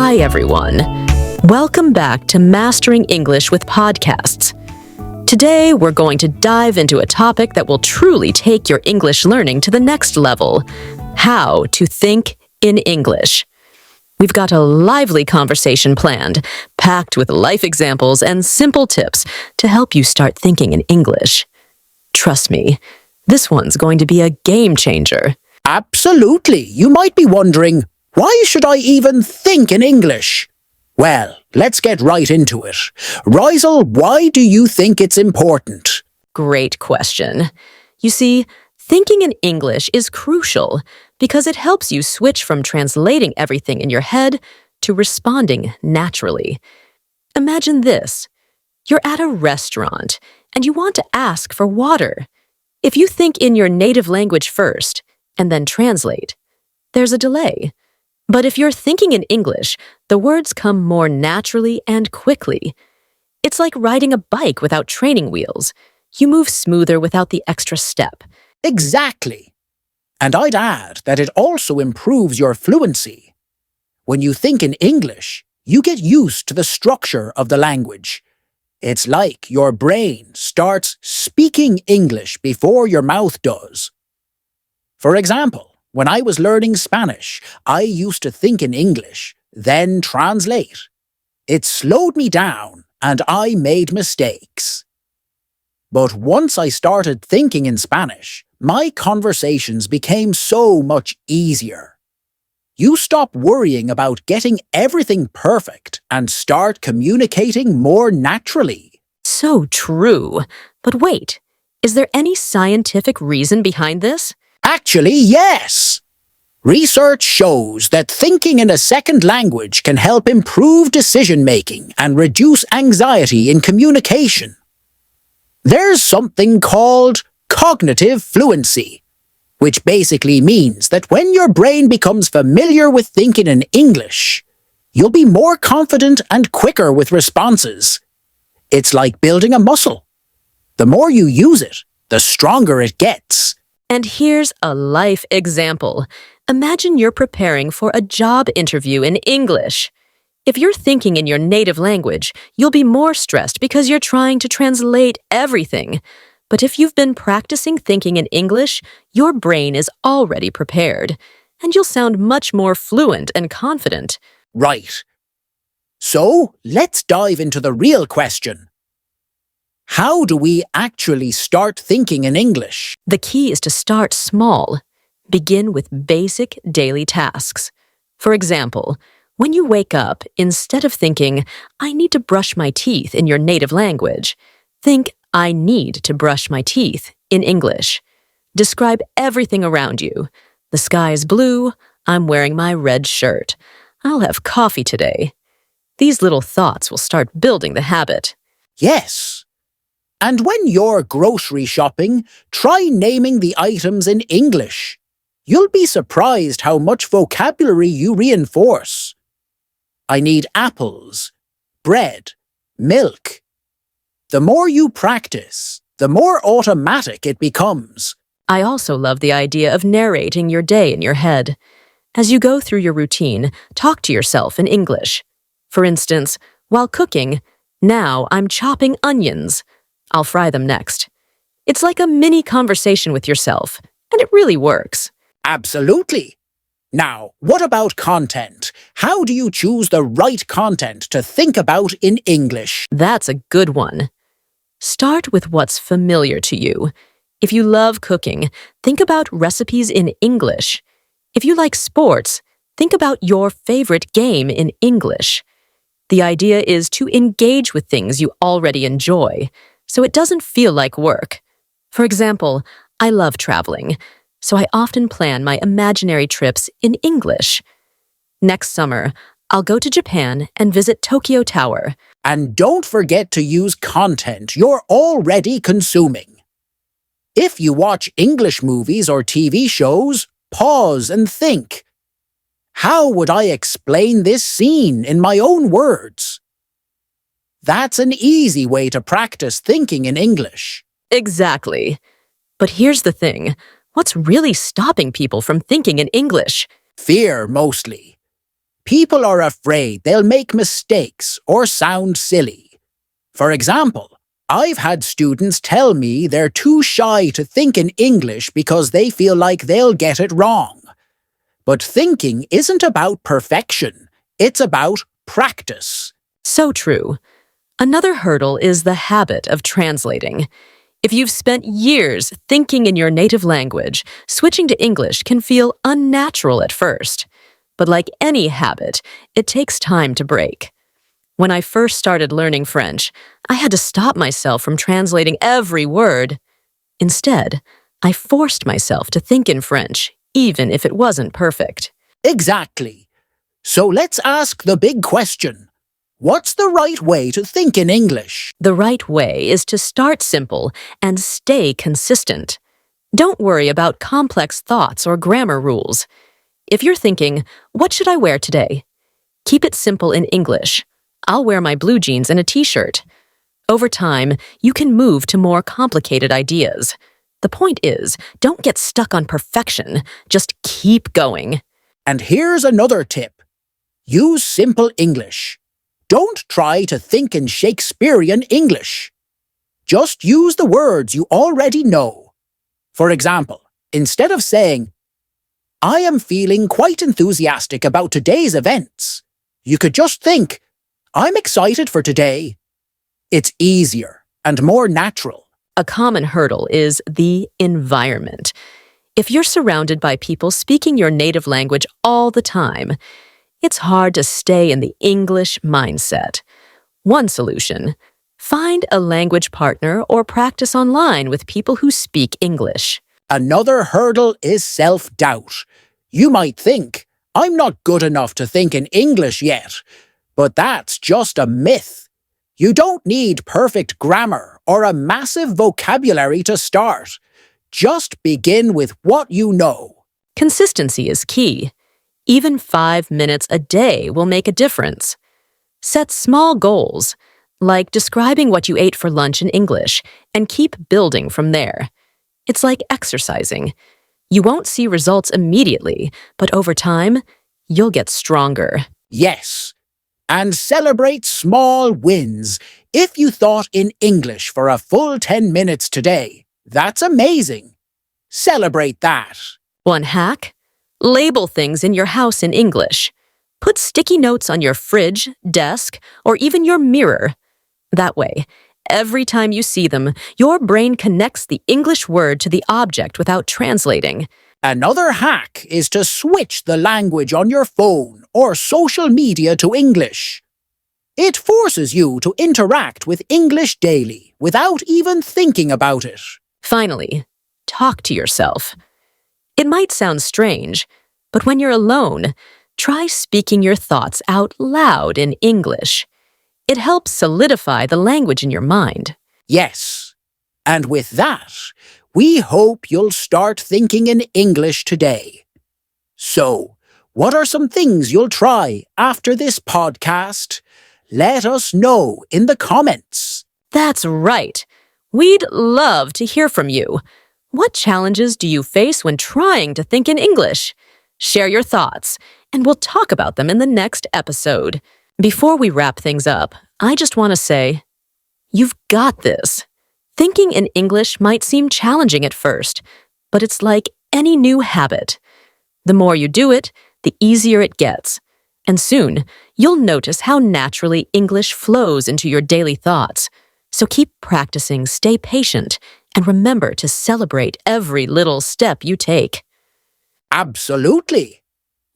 Hi, everyone. Welcome back to Mastering English with Podcasts. Today, we're going to dive into a topic that will truly take your English learning to the next level: how to think in English. We've got a lively conversation planned, packed with life examples and simple tips to help you start thinking in English. Trust me, this one's going to be a game changer. Absolutely. You might be wondering, why should I even think in English? Well, let's get right into it. Rysel, why do you think it's important? Great question. You see, thinking in English is crucial because it helps you switch from translating everything in your head to responding naturally. Imagine this. You're at a restaurant and you want to ask for water. If you think in your native language first and then translate, there's a delay. But if you're thinking in English, the words come more naturally and quickly. It's like riding a bike without training wheels. You move smoother without the extra step. Exactly. And I'd add that it also improves your fluency. When you think in English, you get used to the structure of the language. It's like your brain starts speaking English before your mouth does. For example, when I was learning Spanish, I used to think in English, then translate. It slowed me down, and I made mistakes. But once I started thinking in Spanish, my conversations became so much easier. You stop worrying about getting everything perfect and start communicating more naturally. So true. But wait, is there any scientific reason behind this? Actually, yes. Research shows that thinking in a second language can help improve decision-making and reduce anxiety in communication. There's something called cognitive fluency, which basically means that when your brain becomes familiar with thinking in English, you'll be more confident and quicker with responses. It's like building a muscle. The more you use it, the stronger it gets. And here's a life example. Imagine you're preparing for a job interview in English. If you're thinking in your native language, you'll be more stressed because you're trying to translate everything. But if you've been practicing thinking in English, your brain is already prepared, and you'll sound much more fluent and confident. Right. So, let's dive into the real question. How do we actually start thinking in English? The key is to start small. Begin with basic daily tasks. For example, when you wake up, instead of thinking, I need to brush my teeth in your native language, think, I need to brush my teeth in English. Describe everything around you. The sky is blue. I'm wearing my red shirt. I'll have coffee today. These little thoughts will start building the habit. Yes. And when you're grocery shopping, try naming the items in English. You'll be surprised how much vocabulary you reinforce. I need apples, bread, milk. The more you practice, the more automatic it becomes. I also love the idea of narrating your day in your head. As you go through your routine, talk to yourself in English. For instance, while cooking, now I'm chopping onions. I'll fry them next. It's like a mini conversation with yourself, and it really works. Absolutely. Now, what about content? How do you choose the right content to think about in English? That's a good one. Start with what's familiar to you. If you love cooking, think about recipes in English. If you like sports, think about your favorite game in English. The idea is to engage with things you already enjoy, so it doesn't feel like work. For example, I love traveling, so I often plan my imaginary trips in English. Next summer, I'll go to Japan and visit Tokyo Tower. And don't forget to use content you're already consuming. If you watch English movies or TV shows, pause and think. How would I explain this scene in my own words? That's an easy way to practice thinking in English. Exactly. But here's the thing. What's really stopping people from thinking in English? Fear, mostly. People are afraid they'll make mistakes or sound silly. For example, I've had students tell me they're too shy to think in English because they feel like they'll get it wrong. But thinking isn't about perfection, it's about practice. So true. Another hurdle is the habit of translating. If you've spent years thinking in your native language, switching to English can feel unnatural at first. But like any habit, it takes time to break. When I first started learning French, I had to stop myself from translating every word. Instead, I forced myself to think in French, even if it wasn't perfect. Exactly. So let's ask the big question. What's the right way to think in English? The right way is to start simple and stay consistent. Don't worry about complex thoughts or grammar rules. If you're thinking, what should I wear today? Keep it simple in English. I'll wear my blue jeans and a t-shirt. Over time, you can move to more complicated ideas. The point is, don't get stuck on perfection. Just keep going. And here's another tip. Use simple English. Don't try to think in Shakespearean English. Just use the words you already know. For example, instead of saying, I am feeling quite enthusiastic about today's events, you could just think, I'm excited for today. It's easier and more natural. A common hurdle is the environment. If you're surrounded by people speaking your native language all the time, it's hard to stay in the English mindset. One solution: find a language partner or practice online with people who speak English. Another hurdle is self-doubt. You might think, I'm not good enough to think in English yet, but that's just a myth. You don't need perfect grammar or a massive vocabulary to start. Just begin with what you know. Consistency is key. Even 5 minutes a day will make a difference. Set small goals, like describing what you ate for lunch in English, and keep building from there. It's like exercising. You won't see results immediately, but over time, you'll get stronger. Yes. And celebrate small wins. If you thought in English for a full 10 minutes today, that's amazing. Celebrate that. One hack: label things in your house in English. Put sticky notes on your fridge, desk, or even your mirror. That way, every time you see them, your brain connects the English word to the object without translating. Another hack is to switch the language on your phone or social media to English. It forces you to interact with English daily without even thinking about it. Finally, talk to yourself. It might sound strange, but when you're alone, try speaking your thoughts out loud in English. It helps solidify the language in your mind. Yes. And with that, we hope you'll start thinking in English today. So, what are some things you'll try after this podcast? Let us know in the comments. That's right. We'd love to hear from you. What challenges do you face when trying to think in English? Share your thoughts, and we'll talk about them in the next episode. Before we wrap things up, I just want to say, you've got this. Thinking in English might seem challenging at first, but it's like any new habit. The more you do it, the easier it gets. And soon, you'll notice how naturally English flows into your daily thoughts. So keep practicing, stay patient, and remember to celebrate every little step you take. Absolutely.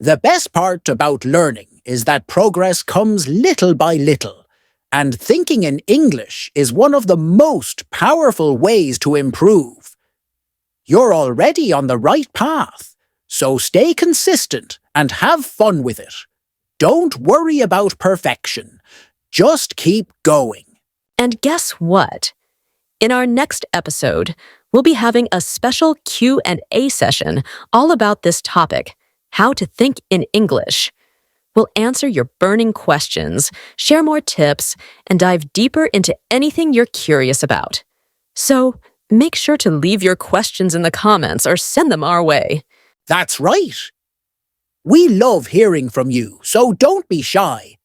The best part about learning is that progress comes little by little, and thinking in English is one of the most powerful ways to improve. You're already on the right path, so stay consistent and have fun with it. Don't worry about perfection. Just keep going. And guess what? In our next episode, we'll be having a special Q&A session all about this topic, how to think in English. We'll answer your burning questions, share more tips, and dive deeper into anything you're curious about. So, make sure to leave your questions in the comments or send them our way. That's right. We love hearing from you, so don't be shy.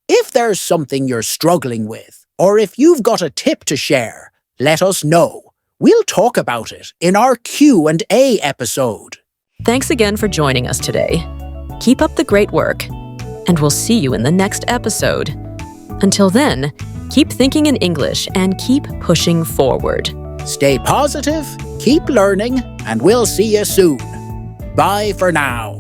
If there's something you're struggling with, or if you've got a tip to share, let us know. We'll talk about it in our Q&A episode. Thanks again for joining us today. Keep up the great work, and we'll see you in the next episode. Until then, keep thinking in English and keep pushing forward. Stay positive, keep learning, and we'll see you soon. Bye for now.